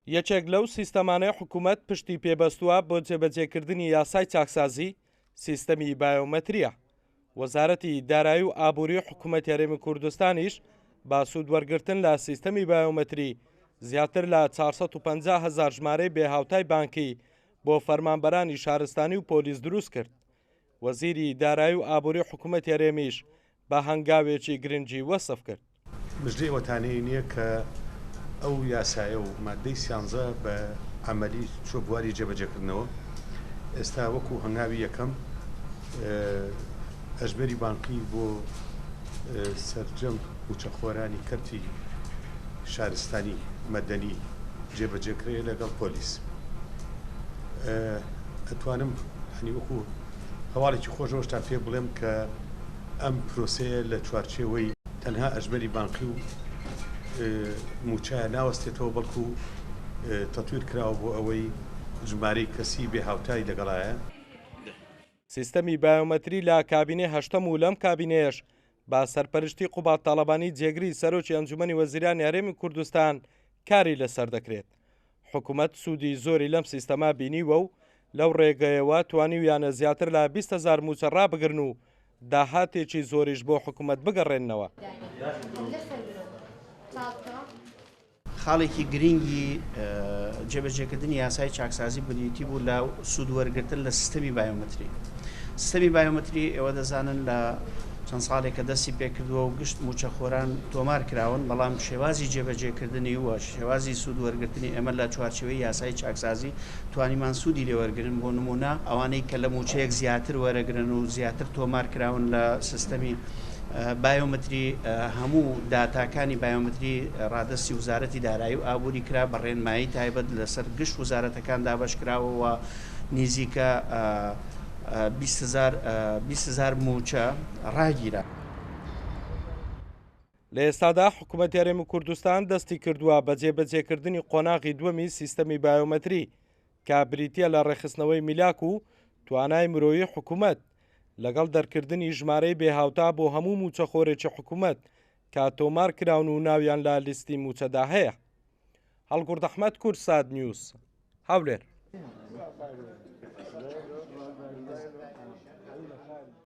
یەکێک لەو سیستەمانەی حکوومەت پشتی پێبەستووە بۆ جێبەجێکردنی یاسای چاکسازی سیستەمی بایۆمەتریە. وەزارەتی دارایی و ئابووری حکوومەت یاریێمی کوردستانیش با سوودوەرگرتن لە سیستەمی بایۆمەتری زیاتر لە 450,000 ژمارەی بێهاوتای بانکی بۆ فەرمانبەرانی شارستانی و پۆلیس دروست کرد. وەزیری دارایی و ئابووری حکوومەت یاریێمیش بە هەنگاوێکی گرنگی وەسف کرد. مژدەی وەتانەی نییە کە ئەو یاسایە و مادەی سیانزە بە عملی چۆ بواری جێبەجێکردنەوە. ئێستا وەکو هەنگاوی یەکەم ئەژمێری بانقی بۆ سەرجەم موچەخۆرانی کەرتی شارستانی مەدەنی جێبەجێکرێ لەگەڵ پۆلیس. ئەتوانم هەنی وەکو هەواڵێکی خۆشەوەشتا پێ بڵێم کە ئەم پرۆسەیە لە چوارچێوەی تەنها ئەژمێری بانقی و موچایە ناوەستێتەوە بەڵکو تەتویر کراوە بۆ ئەوەی ژمارەی کەسی بێهاوتای لەگەڵایە. سیستەمی بایۆمەتری لە کابینێ هەشتەم و لەم کابینەیەش با سەرپەرشتی قوبات تاڵەبانی جێگری سەرۆکی ئەنجومەنی وەزیران یاریێمی کوردستان کاری لەسەر دەکرێت. حکوومەت سوودی زۆری لەم سیستەما بینیوە و لەو ڕێگەیەوە توانیویانە زیاتر لە 20,000 موچە ڕابگرن و داهاتێکی زۆریش بۆ حکوومەت بگەڕێنەوە. خاڵێکی گرنگی جێبەجێکردنی یاسای چاکسازی بنیتی بوو لە سوودوەرگرتن لە سیستەمی بایۆمەتری. سیستەمی بایۆمەتری ئێوە دەزانن لە چەند ساڵێکە دەستی پێکردووە و گشت موچەخۆران تۆمار کراون، بەڵام شێوازی جێبەجێکردنی وە شێوازی سوودوەرگرتنی ئەمە لە چوارچێوەی یاسای چاکسازی توانیمان سوودی لێوەرگرن. بۆ نمونە ئەوانەی کە لە موچەیەک زیاتر وەرەگرن و زیاتر تۆمار کراون لە سیستەمی بایۆمەتری هەموو داتاکانی بایۆمەتری ڕادستی وزارەتی دارایی و ئابووری کرا بە ڕێنمایی تایبەت لەسەر گشت وزارەتەکان دابەشکراوەوە نزیکە 20,000 موچە ڕاگیرە. لە ئێستادا حکوومەت یاریێمی کوردستان دەستی کردووە بە جێبەجێکردنی قۆناغی دووەمی سیستەمی بایۆمەتری کە بریتیە لە ڕێخستنەوەی میلاک و توانای مرۆیی حکوومەت لەگەڵ دەرکردنی ژمارەی بێهاوتا بۆ هەموو موچەخۆرێکی حکوومەت کە تۆمار کراون و ناویان لە لیستی موچەدا هەیە. هەڵگورد ئەحمەد، کورد سات نیوز، هەولێر.